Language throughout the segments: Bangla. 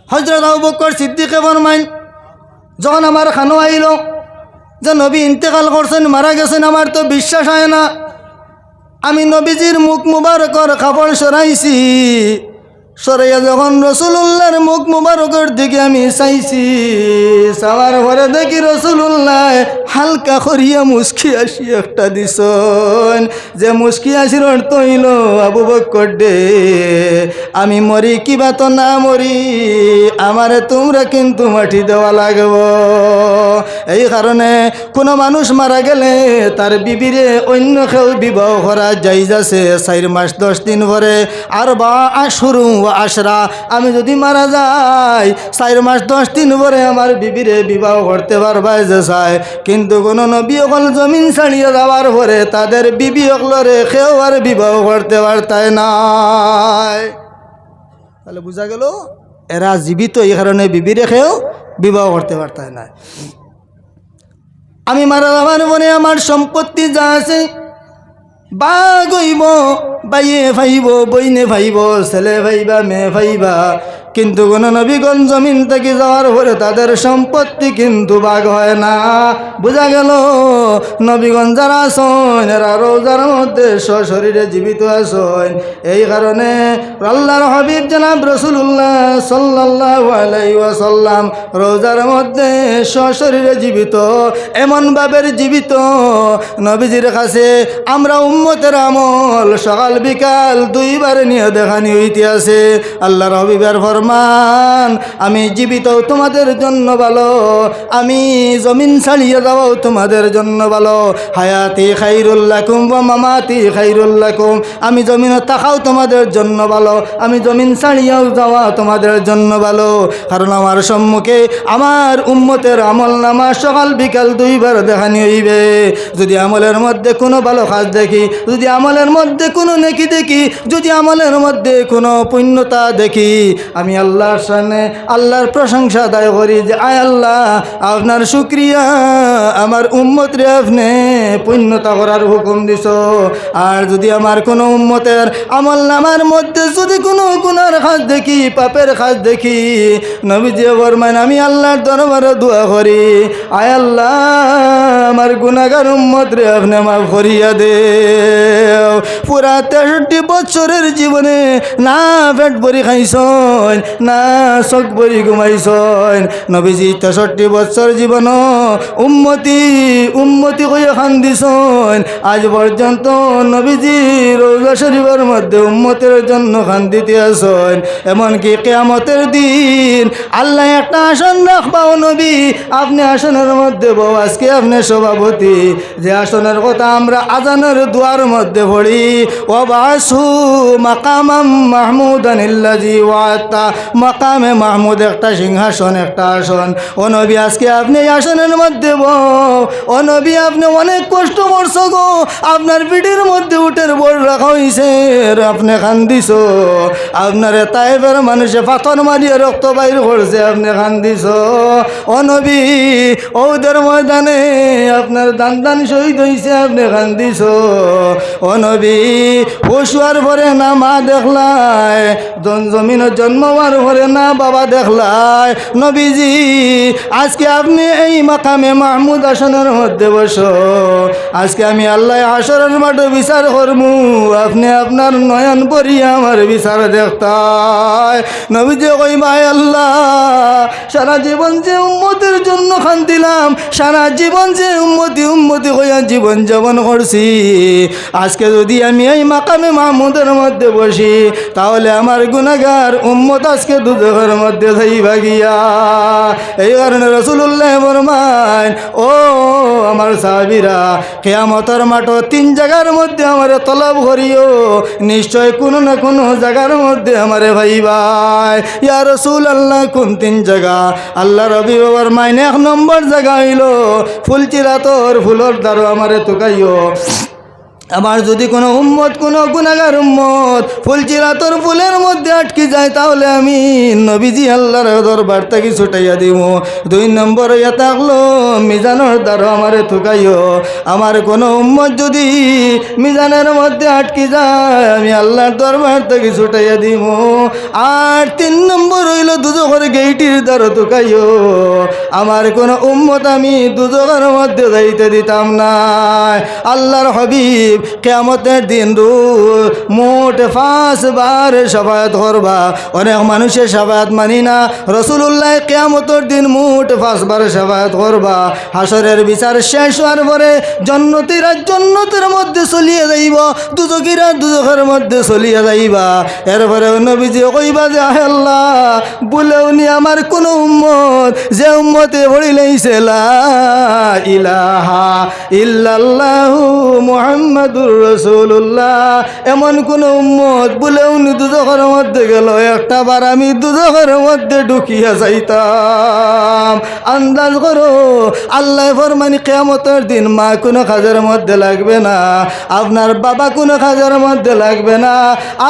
হযরত আবু বকর সিদ্দিকে ফরমাইন, যখন আমার খানো আইল যে নবী ইন্তেকাল করছেন, মারা গেছেন, আমার তো বিশ্বাস হয় না। আমি নবীজির মুখ মুবারকর কাপড় সরাইছি, সরাইয়া যখন রসুলুল্লাহর মুখ মুবারকের দিকে আমি চাইছি, চাওয়ার পরে দেখি রসুলুল্লাহ হালকা করিয়া মুস্কি আসি একটা দিছন। যে মুস্কি আসির অর্থ হইল, আবু বকর দে, আমি মরি কিবা তো না মরি, আমারে তোমরা কিন্তু মাটি দেওয়া লাগব। এই কারণে কোনো মানুষ মারা গেলে তার বিবিরে অন্য কেউ বিবাহ করা জায়েজ আছে 4 মাস 10 দিন পরে। আর বা আশুরু আশরা, আমি যদি মারা যাই 4 মাস 10 দিন পরে আমার বিবিরে বিবাহ করতে পারবাই যে চায়। কিন্তু কোনো নবী অকল জমিন ছাড়িয়ে যাওয়ার পরে তাদের বিবি অকলরে কেউ আর বিবাহ করতে পারতায় নাই। তাহলে বোঝা গেল এরা জীবিত, এই কারণে বিবিরে কেউ বিবাহ করতে পারতায় না। আমি মারা যাওয়ার পরে আমার সম্পত্তি যা আছে, বাঘ হইব, বাইয়ে ভাইব, বইনে ভাইব, ছেলে ভাইবা, মেয়ে ভাইবা। কিন্তু কোন নবীগণ জমিন থেকে যাওয়ার পরে তাদের সম্পত্তি কিন্তু ভাগ হয় না। বোঝা গেল নবীগণ যারা আসেন এরা রোজার মধ্যে সশরীরে জীবিত আসেন। এই কারণে আল্লাহর হাবিব জনাব রাসূলুল্লাহ সাল্লাল্লাহু আলাইহি ওয়াসাল্লাম রোজার মধ্যে সশরীরে জীবিত, এমন ভাবের জীবিত নবীজির কাছে আমরা উম্মতের আমল সকাল বিকাল 2 বার নিয়ে দেখানি হইতে আছে। আল্লাহর হাবিবের ফরমান, আমি জীবিত তোমাদের জন্য ভালো, আমি জমিন ছাড়িয়ে যাও তোমাদের জন্য ভালো। হায়াতি খাইরুল লাকুম ওয়া মামাতি খাইরুল লাকুম, আমি জমিনে থাকাও তোমাদের জন্য ভালো, আমি জমিন ছাড়িয়েও যাওয়া তোমাদের জন্য ভালো। কারণ আমার সম্মুখে আমার উম্মতের আমল নামা সকাল বিকাল 2 বার দেখানি হইবে। যদি আমলের মধ্যে কোনো ভালো কাজ দেখি, যদি আমলের মধ্যে কোনো নেকি দেখি, যদি আমলের মধ্যে কোনো পুণ্যতা দেখি, আমি আল্লাহর সামনে আল্লাহর প্রশংসা আদায় করি যে আয় আল্লাহ, আপনার শুকরিয়া, আমার উম্মতরে আপনি পুণ্যতা করার হুকুম দিছ। আর যদি আমার কোনো উম্মতের আমল নামার মধ্যে যদি কোনো গুনার কাজ দেখি, পাপের কাজ দেখি, নবীজি ফরমান আমি আল্লাহর দরবারে দোয়া করি, আয় আল্লাহ, আমার গুনাহগার উম্মতরে আপনি মাফ করিয়া দেও। পুরা 63 বছরের জীবনে না পেট ভরি খাইছন, না চোখ ভরি ঘুমাইছন। নবীজি 63 বছর জীবন উম্মতি উম্মতি কইয়া কান্দিছন। আজ পর্যন্ত নবীজি রওজা শরীফের মধ্যে উম্মতের জন্য কান্দিতে আসেন। এমনকি কিয়ামতের দিন আল্লাহ একটা আসন রাখবাও, নবী আপনি আসনের মধ্যে বউ, আজকে আপনি সভাপতি, যে আসনের কথা আমরা আজানের দুয়ার মধ্যে পড়ি, ওয়াবাসু মাকামাম মাহমুদান ইল্লাযী ওয়াতা, মাকামে মাহমুদ একটা সিংহাসন, একটা আসন। ও নবী আজকে আপনি এই আসনের মধ্যে বউ। ও নবী আপনি অনেক কষ্ট করছো গো, আপনার পিঠের মধ্যে উটের বোর্ড রাখা হয়েছে, আপনি কান্দিছ। আপনার তায়েফের মানুষে পাথর মারিয়ে রক্ত বাইর করছে, আপনি কান্দিছ। ও নবী ওদের ময়দানে আপনার দান শহীদ হয়েছে, আপনি কান্দিছ। ও নবী পশুয়ার পরে না মা দেখলাই, জমিনের জন্ম হওয়ার পরে না বাবা দেখলাই। নবীজি আজকে আপনি এই মাকামে মাহমুদ আসনের মধ্যে বসো, আজকে আমি আল্লাহ হাসরের মাঠে বিচার করমু, আপনি আপনার নয়ন পরিয়া আমার বিচার দেখতাই। নবীজি কইবা আল্লাহ, সারা জীবন যে উম্মতের জন্য খান্দিলাম, সারা জীবন যে উম্মতি উম্মতি কইয়া জীবন যাপন করছি, আজকে যদি আমি এই মাকামে মাহমুদের মধ্যে বসি, তাহলে আমার গুনাহগার উম্মত আজকে দুজখের মধ্যে যাইবা গিয়া। এই কারণে রাসূলুল্লাহ ফরমায়, ও আমার সাহাবীরা, কিয়ামতের মাঠে 3 জায়গার মধ্যে আমারে তলব করিও, নিশ্চয় কোনো না কোনো জায়গার মধ্যে আমারে ভাইবাই। ইয়া রাসূলুল্লাহ কোন 3 জায়গা? আল্লাহ রবি বাবার মাইনে 1 নম্বর জায়গা হইল ফুলচিরাতর ফুলর দ্বারা আমারে তুকাইও। আমার যদি কোনো উম্মত, কোনো গুনাহগার উম্মত ফুলচিরাতর ফুলের মধ্যে আটকে যায়, তাহলে আমি নবীজি আল্লাহর দরবার থেকে ছুটাইয়া দিব। 2 নম্বর ইয়া থাকলো মিজানের দ্বারা আমারে থুকাইও। আমার কোনো উম্মত যদি মিজানের মধ্যে আটকে যায়, আমি আল্লাহর দরবার থেকে ছুটাইয়া দিব। আর 3 নম্বর হইল দুজখের গেট একবার তুকাইও, আমার কোন উম্মত আমি দুজকের মধ্যে যাইতে দিতাম না। আল্লাহর হাবিব কিয়ামতের দিন মোট 5 বার শাফায়াত করবা। অনেক মানুষের শাফায়াত মানি না, রাসূলুল্লাহ কিয়ামতের দিন মোট 5 বার শাফায়াত করবা। হাসরের বিচার শেষ হওয়ার পরে জান্নাতীরা জান্নাতের মধ্যে চলিয়ে যাইব, দুজকিরা দুজকের মধ্যে চলিয়ে যাইবা। এরপরে নবীজি কইবা যে আহে আল্লাহ, বলেওনি আমার কোন উম্মত যে উম্মতে পড়িলাইছে লা ইলাহা ইল্লাল্লাহু মুহাম্মাদুর রাসূলুল্লাহ, এমন কোন উম্মত বলেওনি দুজকের মধ্যে গেল, একটা বার আমি দুজকের মধ্যে ঢুকিয়া যাইতাম। আন্দাজ করো, আল্লাহ ফরমানি কিয়ামতের দিন মা কোনো কাজের মধ্যে লাগবে না, আপনার বাবা কোনো কাজের মধ্যে লাগবে না,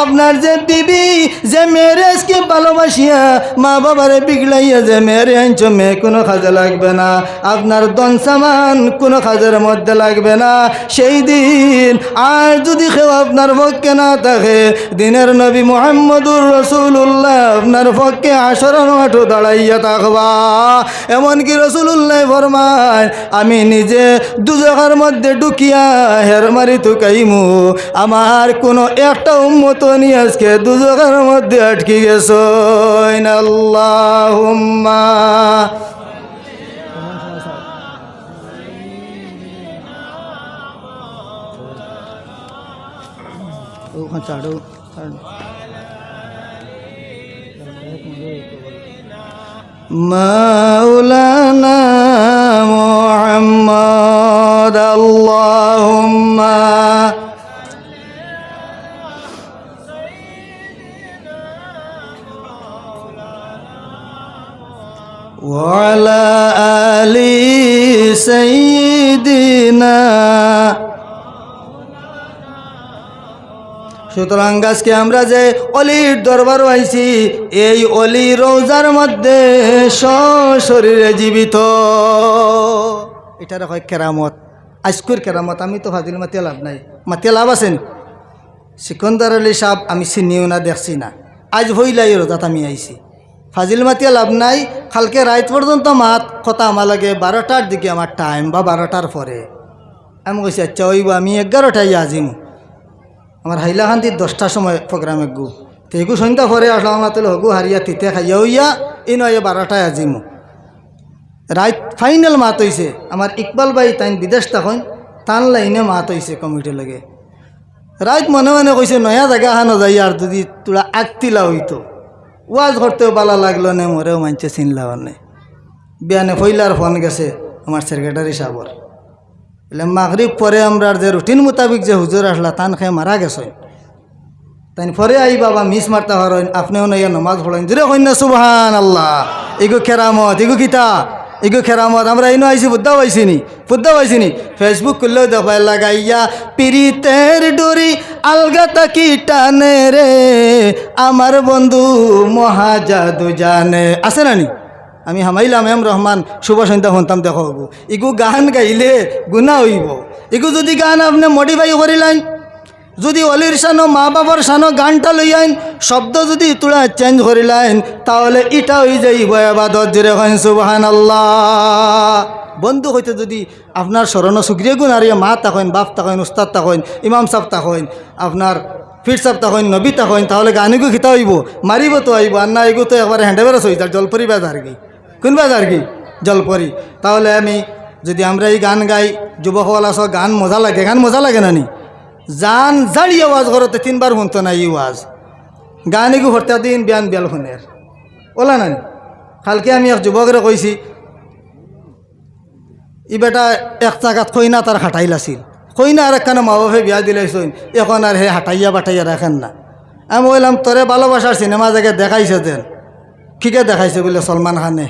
আপনার যে বিবি যে মেয়েকে ভালোবাসিয়া মা বাবারে বিগড়াইয়া যে মেয়েরে আনছ মেয়ে কোনো কাজে লাগবে না, আপনার দন সামান কোনো কাজের মধ্যে লাগবে না। সেই দিন আর যদি কেউ আপনার পক্ষে না থাকে, দিনের নবী মুহাম্মদুর রাসূলুল্লাহ আপনার পক্ষে হাসরের মাঠে দাঁড়াইয়া থাকবা। এমনকি রাসূলুল্লাহ ফরমায় আমি নিজে দুজকের মধ্যে ঢুকিয়া হেরমারি তুকাইমু, আমার কোনো একটা উম্মত নিয়ে আজকে দুজকের মধ্যে আটকে গেছ। আল্লাহুম্মা মাওলানা মুহাম্মদ আল্লাহুম্মা ওয়ালা আলি সাইয়্যিদিনা। সুতরাং আজকে আমরা যে অলির দরবার আইছি, এই অলি রোজার মধ্যে সশরীরে জীবিত, এটার হয় কেরামত, আজকুর কেরামত। আমি তো ফাজিল মাতিয়া লাভ নাই, মাতিয়া লাভ আছেন? সিকন্দর আলী সাহেব আমি চিনিও না, দেখছি না, আজ হইলাই রোজাত আমি আইছি, ফাজিল মাতিয়া লাভ নাই। কালকে রাত পর্যন্ত মাত কথা আমার লাগে 12টার দিকে আমার টাইম, বা 12টার পরে। আমি কইছি আচ্ছা ওইব, আমি 11টায় আজিম, আমার হাইলাকান্দির 10টার সময় প্রোগ্রামে গু, তো এগু সন্ধ্যা পরে আসলাম, আমরা তাহলে হগু হারিয়া তিতে খাইয়া হইয়া এই নয় 12টায় আজিম। রাত ফাইনাল মাত হইছে আমার ইকবাল ভাই, তাই বিদেশ তখন তান লাইনে মাত হইছে কমিটির লাগে। রাত মনে মনে কইছে নয়া জায়গা খানো যাই, আর যদি তোরা আগতিলা হইতো ওয়াজ করতেও ভালো লাগলো না, মরেও মানছে চিনলাও না। বিয়ানে ফইলার ফোন গেছে আমার সেক্রেটারি সাহর, বলে মাগরিব পরে আমরা যে রুটিন মোতাবিক যে হুজুর আসলা তান খেয়ে মারা গেছে, তাই পরে আই বাবা মিস মারতে হরেন, আপনিও নইয়া নমাজ পড়েন, জুড়ে কন্যা সুবহান আল্লাহ। এগো কেরামত, এগো কিতা, এগো কেরামত। আমরা এই আইসি বুদ্ধা পাইছিনি, ফেসবুক করলেও দেখায় লাগাইয়া পিরিতের ডুরি আলগা তাকি টানে রে, আমার বন্ধু মহাজাদু জানে, আছে নানি? আমি হামাইলাম এম রহমান শুভ সন্ধ্যা শুনতাম, দেখো এগু গান গাইলে গুণা হইব। এগু যদি গান আপনি মডিফাই করিলেন, যদি অলির সানো মা বাবার সানো গানটা লই আইন, শব্দ যদি তোরা চেঞ্জ করিলেন, তাহলে এটা হয়ে যাইব ইবাদত। জোরে কইন সুবহানাল্লাহ। বন্ধু হইতে যদি আপনার স্মরণ সুক্রিয় গুণ আর মা তাকেন, বাপ তাকেন, উস্তাদ তাকেন, ইমাম সাহেব তাকেন, আপনার ফির সাহেব তাকেন, নবী তাকেন, তাহলে গানিগু খিতা হইব, মারিব তো আইব। আর না এগু তো একবার হ্যান্ডেবেরস হয়ে যার জলপরি বাজার কি, কোন বাজার কি জলপরি। তাহলে আমি যদি আমরা এই গান গাই, যুবকল আস, গান মজা লাগে, গান মজা লাগে না নি? জান জাড়ি আওয়াজ করতে 3 বার শুনতো না, এই আওয়াজ গান এগু হরতে দিন বিয়ান বিয়াল শুনের ওলা না। কালকে আমি এক যুবকরে কইছি, ই বেটা এক জায়গাত কইনা তার হাঁটাইল আছিল, কইনা আর একখানে মা বাপে বিয়া দিলাইছইন, এখন আর হে হাঁটাইয়া বাটাইয়া রাখেন না। আমি বললাম তোরে ভালোবাসার সিনেমা জায়গায় দেখাইছে দেন, কিকে দেখাইছে বলে সলমান খানে।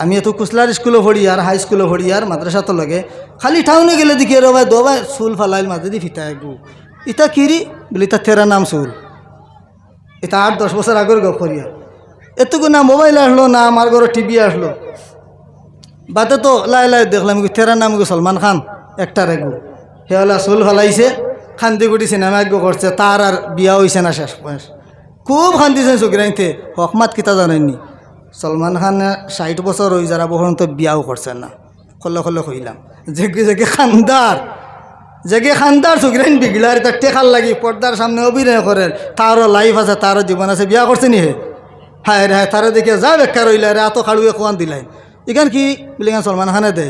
আমি এত কুসলার স্কুলে পড়ি আর হাই স্কুলে পড়ি আর মাদ্রাসা তো লাগে, খালি ঠাউনে গেলে দেখি রবাই দবাই চুল ফালাইল মাঝে দি ফিতা একু, ইতা কিরি বলে ইতা তেরা নাম চুল, এটা 8-10 বছর আগের গপ করিয়া। এতটুকু না মোবাইল আসলো, না আমার ঘরে টিভি আসলো, বাতে তো লাই লাই দেখলাম তেরা নাম সলমান খান একটা রেগু, হেওলা চুল ফালাইছে, খান্দিগুটি সিনেমা একগু করছে, তার আর বিয়া হয়েছে না শেষ বয়স। খুব খান্দিছেন চুকিরাইতে, হকমাত কিতা জানেননি, সলমান খান 60 বছর হয়ে যারা বহন তো বিয়াও করছেন না, খোল্লা খোল্লা কইলাম যে খানদার সুগ্রাইন বিগলার তার টেকার লাগি পর্দার সামনে অভিনয় করেন, তারও লাইফ আছে, তারও জীবন আছে, বিয়া করছে নি হে? হায় রে হায়, তারা দেখে যা বেকার হইলে রে এত খাড়ুয়ে খোয়ান দিলেন এখান কি বলে সলমান খানে দে।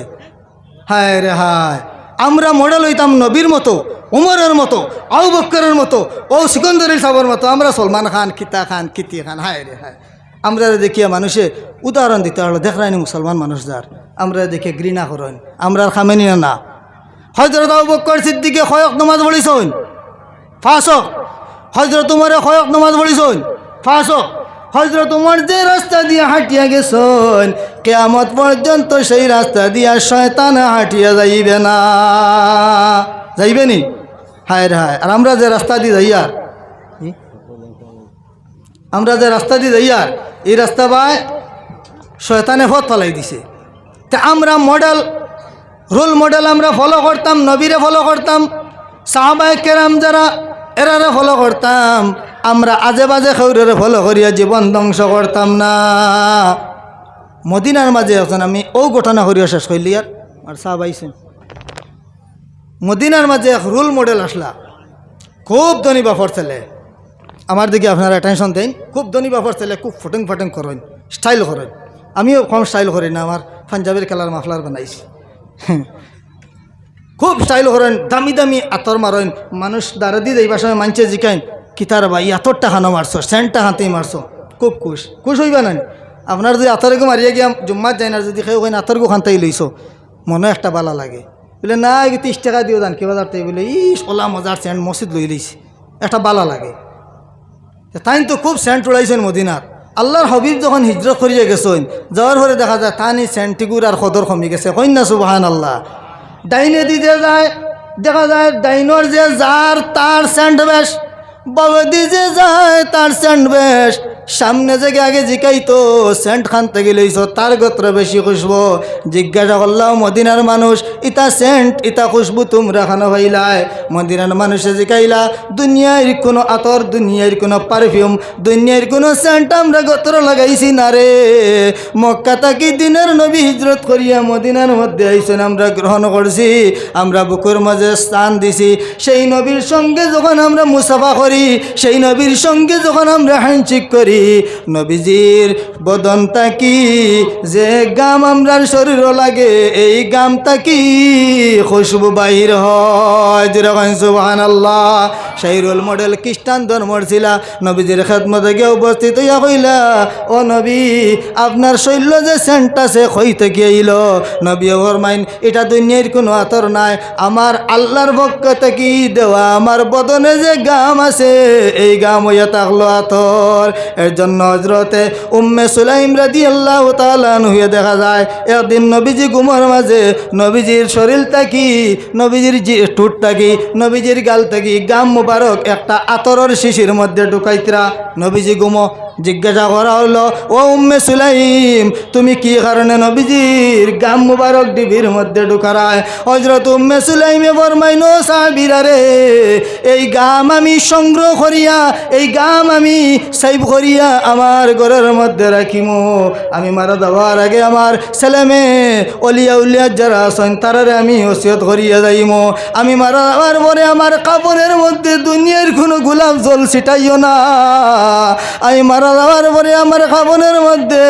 হায় রে হায়, আমরা মডেল হইতাম নবীর মতো, উমরের মতো, আবু বকরের মতো, ও সিকন্দরের সাবর মতো, আমরা সলমান খান কিতা খান কিতি খান। হায় রে হায়, আমরা দেখিয়া মানুষে উদাহরণ দিতে হলো, দেখরানি মুসলমান মানুষ যার আমরা দেখে ঘৃণা করেন, আমরা খামেনি না। হযরত আবু বকর সিদ্দিকে কয়েক নামাজ পড়িছেন, ফাঁসক। হযরত উমরে কয়েক নামাজ পড়িছেন, ফাঁসক। হযরত উমর যে রাস্তা দিয়ে হাঁটিয়া গেছেন, কিয়ামত পর্যন্ত সেই রাস্তা দিয়া শয়তান হাঁটিয়া যাইবে না, যাইবে নি? হায় রে হায়, আর আমরা যে রাস্তা দিয়ে যাইয়ার, আমরা যে রাস্তা দিয়ে যাইয়ার, এই রাস্তা বাই শয়তানে পথ পালাই দিছে। তা আমরা মডেল, রোল মডেল আমরা ফলো করতাম, নবীরে ফলো করতাম, সাহাবায়ে কেরাম যারা এরারে ফলো করতাম, আমরা আজে বাজে খৌরেরে ফলো করিয়া জীবন ধ্বংস করতাম না। মদিনার মাঝে এখন আমি ও ঘটনা করিয়া শেষ করলি আর সাহাব আইছেন। মদিনার মাঝে এক রোল মডেল আসলা, খুব ধনী বাফর ছেলে, আমার দিকে আপনারা টেনশন দেন, খুব ধনী বাফর ছেলে, খুব ফটিং ফটিং করেন, স্টাইল করেন। আমিও কম স্টাইল করি না, আমার পাঞ্জাবের কালার মাফলার বানাইছি, খুব স্টাইল করেন, দামি দামি আতর মারেন। মানুষ দাঁড়া দিয়ে যাইবার সময় মানছে জিকাইন কিতার ভাই আতরটা খানো মারছো, সেন্টটা হাতেই মারছো, খুব খুশ হইবা না। আপনার যদি আতরগো মারিয়া গিয়া জুম্মাত যায় না, যদি কেউ কেন আতরগো খানতেই লইছো, মনে একটা বালা লাগে। বলে না 30 টাকা দিও দান কি বাজারতে, বলে ওলা মজার সেন্ট মসজিদ লই লইছি, একটা বালা লাগে। তাই তো খুব সেন্ট উড়াইছেন মদিনার। আল্লাহর হাবিব যখন হিজরত করিয়া গেছেন, যাওয়ার পরে দেখা যায় তানি সেন্টিগুর আর কদর কমি গেছে, কন্যা সুবহানাল্লাহ। ডাইনে দিতে যায়, দেখা যায় ডাইনর যে যার তার সেন্ট বেশ, বাবা দি যে যায় তার সেন্ট বেশ। সামনে যে আগে জিকাইতো সেন্ট খানতে গেলেইছ তার গোত্র বেশি খুশবু। জিজ্ঞাসা করলাম মদিনার মানুষ, ইতা সেন্ট ইতা খুশবু তোমরা খানো ভাইলাই? মদিনার মানুষে জিকাইলা দুনিয়ার কোনো আতর, দুনিয়ার কোনো পারফিউম, দুনিয়ার কোনো সেন্ট আমরা গোত্র লাগাইছি না রে। মক্কা তাকি দিনের নবী হিজরত করিয়া মদিনার মধ্যে আইছেন, আমরা গ্রহণ করছি, আমরা বুকুর মাঝে স্থান দিছি। সেই নবীর সঙ্গে যখন আমরা মুসাফা করি, সেই নবীর সঙ্গে যখন আমরা হ্যান্ডশেক করি, নবীজির বদন তাকি যে গাম আমরার শরীর লাগে, এই গাম তাকি খুশবু বাহির হয়, যেরকম সুবহানাল্লাহ। সেই রোল মডেল খ্রিস্টান ধর্মর ছিলা, নবীজির খেদমতে গিয়ে উপস্থিত হইয়া কইলা, ও নবী আপনার শৈল্য যে সেন্ট আছে কই থেকে আইল? নবী ফরমাইন এটা দুনিয়ার কোনো আতর নাই, আমার আল্লাহর পক্ষ থেকে দেওয়া আমার বদনে যে গাম আছে, এই গাম হইয়া থাকলো আতর। এর জন্য হযরতে উম্মে সুলাইম রাদিয়াল্লাহু তাআলা আনহা দেখা যায় একদিন নবীজি ঘুমের মাঝে নবীজির শরীর থাকি, নবীজির ঠোঁট থাকি, নবীজির গাল থাকি গাম মুবারক একটা আতরের শিশির মধ্যে ঢুকাইতরা। নবীজি ঘুমো, জিজ্ঞাসা করা হলো, ও উম্মে সুলাইম তুমি কি কারণে নবীজির গাম মুবারক ডিবির মধ্যে ঢুকারায়? হযরত উম্মে সুলাইমে ফরমাইনো, সাহাবীরা রে, এই গাম আমি সংগ্রহ করিয়া, এই গাম আমি সাইব করিয়া আমার ঘরের মধ্যে রাখিমু। আমি মারা যাওয়ার আগে আমার ছেলে মেয়ে অলিয়া উলিয়া যারা আছেন তারারে আমি ওসিয়ত করিয়া যাইমু। আমি মারা যাওয়ার পরে আমার কাপড়ের মধ্যে দুনিয়ার কোনো গোলাপ জল ছিটাইও না। আমি মারা যাওয়ার পরে আমার কাপড়ের মধ্যে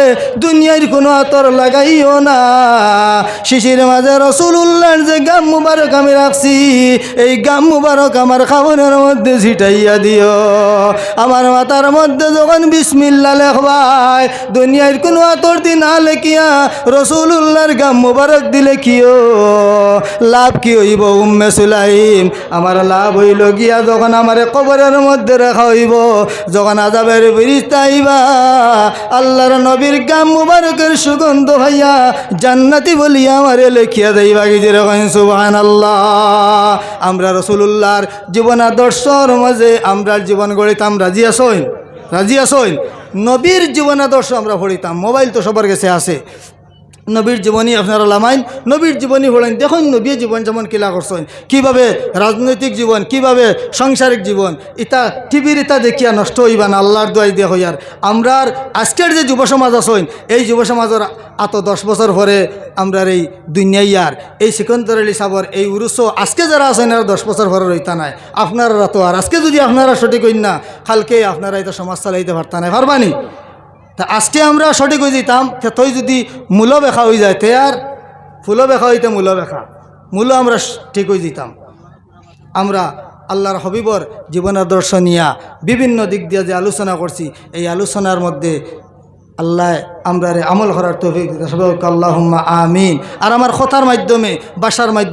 দুনিয়ার কোনো আতর লাগাইও না। শিশির মাঝে রাসূলুল্লাহর যে গাম মুবারক আমি রাখছি, এই গাম মুবারক আমার কাপড়ের মধ্যে ছিটাইয়া দিও। আমার মাথার মধ্যে যখন বিসমিল্লাহ লেখবাই, দুনিয়ার কোনো আতর দি না লেখিয়া রাসূলুল্লাহর গাম মুবারক দিলে কিও লাভ কি হইব উম্মে সুলাইম? আমার লাভ হইল গিয়া যখন আমার কবরের মধ্যে রাখা হইব, যখন আযাবের ফেরেশতা আইবা আল্লাহর নবীর গাম মুবারকের সুগন্ধ ভাইয়া জান্নাতি বলিয়া আমারে লেখিয়া দেইবা কি যেরকম সুবহানাল্লাহ। আমরা রাসূলুল্লাহর জীবন আদর্শর মাঝে আমরা জীবন গড়িতাম, রাজি আসইন? রাজি আসইন? নবীর জীবন আদর্শ আমরা পড়িতাম। মোবাইল তো সবার কাছে আছে, নবীর জীবনী আপনারা লামাইন, নবীর জীবনী হলেন দেখুন নবীর জীবন যেমন কিলা করছেন, কীভাবে রাজনৈতিক জীবন, কিভাবে সাংসারিক জীবন, ইতা টিভির ইতা দেখিয়া নষ্ট হইবা না, আল্লাহর দোয়াই দিয়া হইয়ার। আমরার আজকের যে যুব সমাজ আছেন, এই যুব সমাজের আত 10 বছর পরে আমরার এই দুনিয়াইয়ার এই সিকন্দর আলী সাবর এই উরুস আজকে যারা আছেন আর 10 বছর পরে রইতা নাই। আপনারা তো আর আজকে যদি আপনারা সঠিক হইন না, কালকে আপনারা এটা সমাজ চালাইতে পারতা নাই, পারবানি? তা আজকে আমরা সঠিক হয়ে যেতাম, তই যদি মূল বেখা হয়ে যায় তে আর ফুলও বেখা হইতে মূল বেখা, মূল আমরা ঠিক হয়ে যেতাম। আমরা আল্লাহর হবিবর জীবন আদর্শ নিয়া বিভিন্ন দিক দিয়ে যে আলোচনা করছি, এই আলোচনার মধ্যে আল্লাহ আমরা আমল করার তৌফিক দিতে। সবাইকে আল্লাহুম্মা আমিন। আর আমার কথার মাধ্যমে, বাসার মাধ্যমে